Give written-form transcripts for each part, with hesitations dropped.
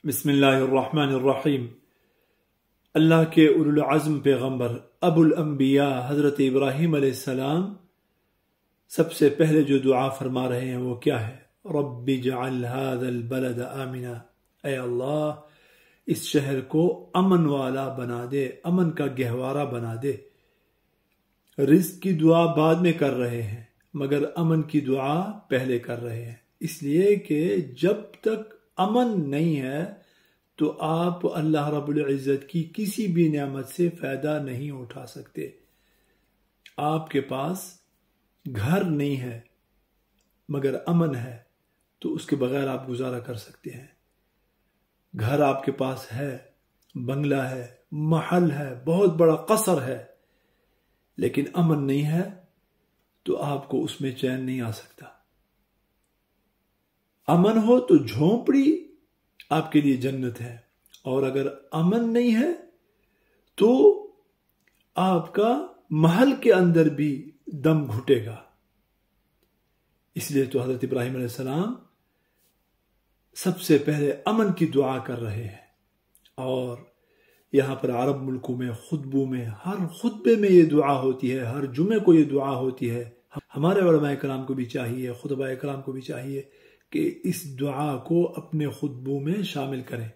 بسم اللہ الرحمن الرحیم۔ اللہ کے اولو العزم پیغمبر ابو الانبیاء حضرت ابراہیم علیہ السلام سب سے پہلے جو دعا فرما رہے ہیں وہ کیا ہے؟ رب اجعل هذا البلد آمنا، اے اللہ اس شہر کو امن والا بنا دے، امن کا گہوارہ بنا دے۔ رزق کی دعا بعد میں کر رہے ہیں مگر امن کی دعا پہلے کر رہے ہیں، اس لیے کہ جب تک امن نہیں ہے تو آپ اللہ رب العزت کی کسی بھی نعمت سے فائدہ نہیں اٹھا سکتے۔ آپ کے پاس گھر نہیں ہے مگر امن ہے تو اس کے بغیر آپ گزارا کر سکتے ہیں۔ گھر آپ کے پاس ہے، بنگلہ ہے، محل ہے، بہت بڑا قصر ہے، لیکن امن نہیں ہے تو آپ کو اس میں چین نہیں آ سکتا۔ امن ہو تو جھونپڑی آپ کے لیے جنت ہے، اور اگر امن نہیں ہے تو آپ کا محل کے اندر بھی دم گھٹے گا۔ اس لیے تو حضرت ابراہیم علیہ السلام سب سے پہلے امن کی دعا کر رہے ہیں، اور یہاں پر عرب ملکوں میں خطبوں میں ہر خطبے میں یہ دعا ہوتی ہے، ہر جمعے کو یہ دعا ہوتی ہے۔ ہمارے علماء کرام کو بھی چاہیے، خطباء کرام کو بھی چاہیے کہ اس دعا کو اپنے خطبوں میں شامل کریں۔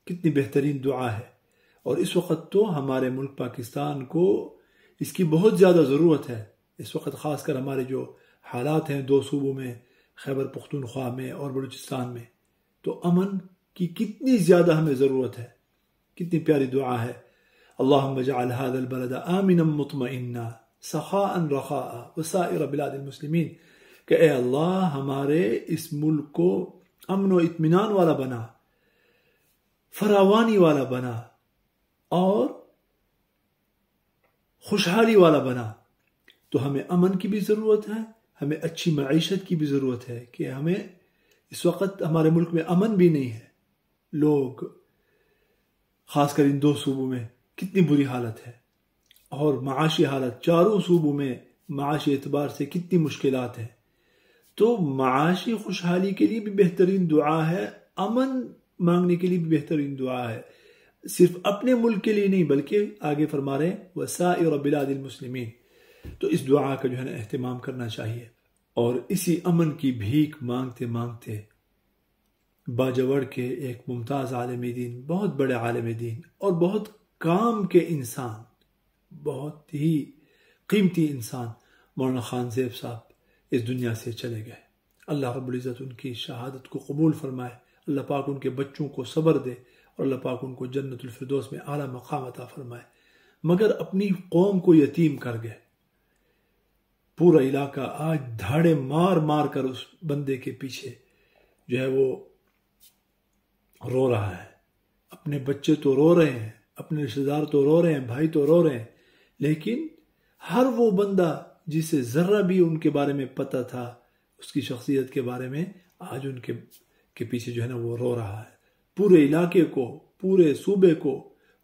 کتنی بہترین دعا ہے، اور اس وقت تو ہمارے ملک پاکستان کو اس کی بہت زیادہ ضرورت ہے۔ اس وقت خاص کر ہمارے جو حالات ہیں دو صوبوں میں، خیبر پختونخوا میں اور بلوچستان میں، تو امن کی کتنی زیادہ ہمیں ضرورت ہے۔ کتنی پیاری دعا ہے، اللہم اجعل هذا البلد آمنا مطمئنا سخاء رخاء وسائر بلاد المسلمین، کہ اے اللہ ہمارے اس ملک کو امن و اطمینان والا بنا، فراوانی والا بنا اور خوشحالی والا بنا۔ تو ہمیں امن کی بھی ضرورت ہے، ہمیں اچھی معیشت کی بھی ضرورت ہے، کہ ہمیں اس وقت ہمارے ملک میں امن بھی نہیں ہے۔ لوگ خاص کر ان دو صوبوں میں کتنی بری حالت ہے، اور معاشی حالت چاروں صوبوں میں معاشی اعتبار سے کتنی مشکلات ہیں۔ تو معاشی خوشحالی کے لیے بھی بہترین دعا ہے، امن مانگنے کے لیے بھی بہترین دعا ہے، صرف اپنے ملک کے لیے نہیں بلکہ آگے فرما رہے ہیں وسائر بلاد المسلمین۔ تو اس دعا کا جو ہے نا اہتمام کرنا چاہیے، اور اسی امن کی بھیک مانگتے مانگتے باجوڑ کے ایک ممتاز عالم دین، بہت بڑے عالم دین اور بہت کام کے انسان، بہت ہی قیمتی انسان مولانا خان زیب صاحب اس دنیا سے چلے گئے۔ اللہ رب العزت ان کی شہادت کو قبول فرمائے، اللہ پاک ان کے بچوں کو صبر دے، اور اللہ پاک ان کو جنت الفردوس میں اعلیٰ مقام عطا فرمائے۔ مگر اپنی قوم کو یتیم کر گئے۔ پورا علاقہ آج دھاڑے مار مار کر اس بندے کے پیچھے جو ہے وہ رو رہا ہے۔ اپنے بچے تو رو رہے ہیں، اپنے رشتہ دار تو رو رہے ہیں، بھائی تو رو رہے ہیں، لیکن ہر وہ بندہ جسے ذرہ بھی ان کے بارے میں پتہ تھا، اس کی شخصیت کے بارے میں، آج ان کے پیچھے جو ہے نا وہ رو رہا ہے۔ پورے علاقے کو، پورے صوبے کو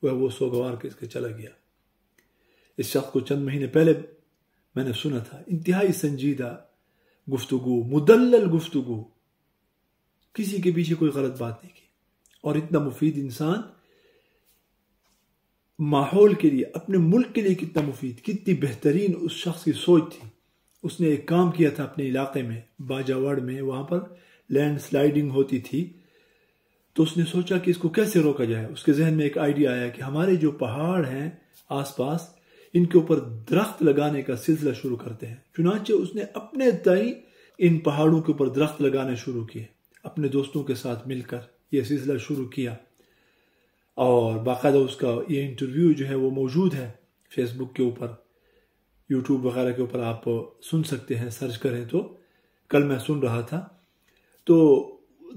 وہ سوگوار کے چلا گیا۔ اس شخص کو چند مہینے پہلے میں نے سنا تھا، انتہائی سنجیدہ گفتگو، مدلل گفتگو، کسی کے پیچھے کوئی غلط بات نہیں کی، اور اتنا مفید انسان ماحول کے لیے، اپنے ملک کے لیے کتنا مفید، کتنی بہترین اس شخص کی سوچ تھی۔ اس نے ایک کام کیا تھا اپنے علاقے میں، باجوڑ میں، وہاں پر لینڈ سلائیڈنگ ہوتی تھی، تو اس نے سوچا کہ اس کو کیسے روکا جائے۔ اس کے ذہن میں ایک آئیڈیا آیا کہ ہمارے جو پہاڑ ہیں آس پاس، ان کے اوپر درخت لگانے کا سلسلہ شروع کرتے ہیں۔ چنانچہ اس نے اپنے تئیں ان پہاڑوں کے اوپر درخت لگانے شروع کیے، اپنے دوستوں کے ساتھ مل کر یہ سلسلہ شروع کیا، اور باقاعدہ اس کا یہ انٹرویو جو ہے وہ موجود ہے فیس بک کے اوپر، یوٹیوب وغیرہ کے اوپر آپ سن سکتے ہیں، سرچ کریں تو۔ کل میں سن رہا تھا، تو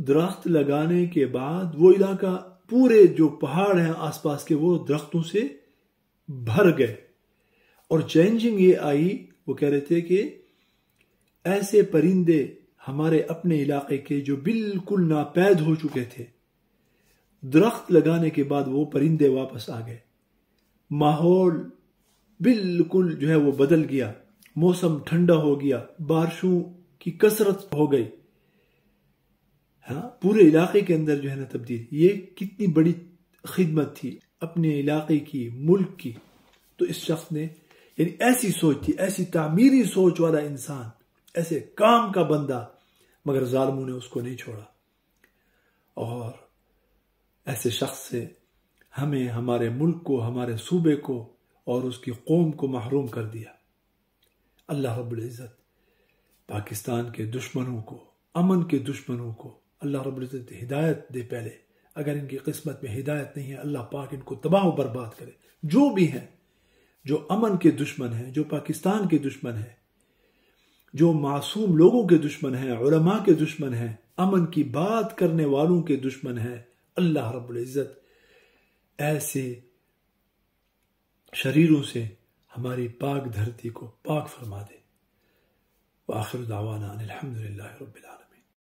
درخت لگانے کے بعد وہ علاقہ، پورے جو پہاڑ ہیں آس پاس کے، وہ درختوں سے بھر گئے، اور چینجنگ یہ آئی، وہ کہہ رہے تھے کہ ایسے پرندے ہمارے اپنے علاقے کے جو بالکل ناپید ہو چکے تھے، درخت لگانے کے بعد وہ پرندے واپس آ گئے، ماحول بالکل جو ہے وہ بدل گیا، موسم ٹھنڈا ہو گیا، بارشوں کی کثرت ہو گئی ہاں پورے علاقے کے اندر جو ہے نا تبدیل، یہ کتنی بڑی خدمت تھی اپنے علاقے کی، ملک کی. تو اس شخص نے یعنی ایسی سوچ تھی، ایسی تعمیری سوچ والا انسان، ایسے کام کا بندہ، مگر ظالموں نے اس کو نہیں چھوڑا. اور ایسے شخص سے ہمیں ہمارے ملک کو، ہمارے صوبے کو اور اس کی قوم کو محروم کر دیا. اللہ رب العزت پاکستان کے دشمنوں کو، امن کے دشمنوں کو اللہ رب العزت ہدایت دے. پہلے اگر ان کی قسمت میں ہدایت نہیں ہے، اللہ پاک ان کو تباہ و برباد کرے. جو بھی ہیں، جو امن کے دشمن ہیں، جو پاکستان کے دشمن ہیں، جو معصوم لوگوں کے دشمن ہیں، علماء کے دشمن ہیں، امن کی بات کرنے والوں کے دشمن ہیں، اللہ رب العزت ایسے شریروں سے ہماری پاک دھرتی کو پاک فرما دے. وآخر دعوانا ان الحمد للہ رب العالمین.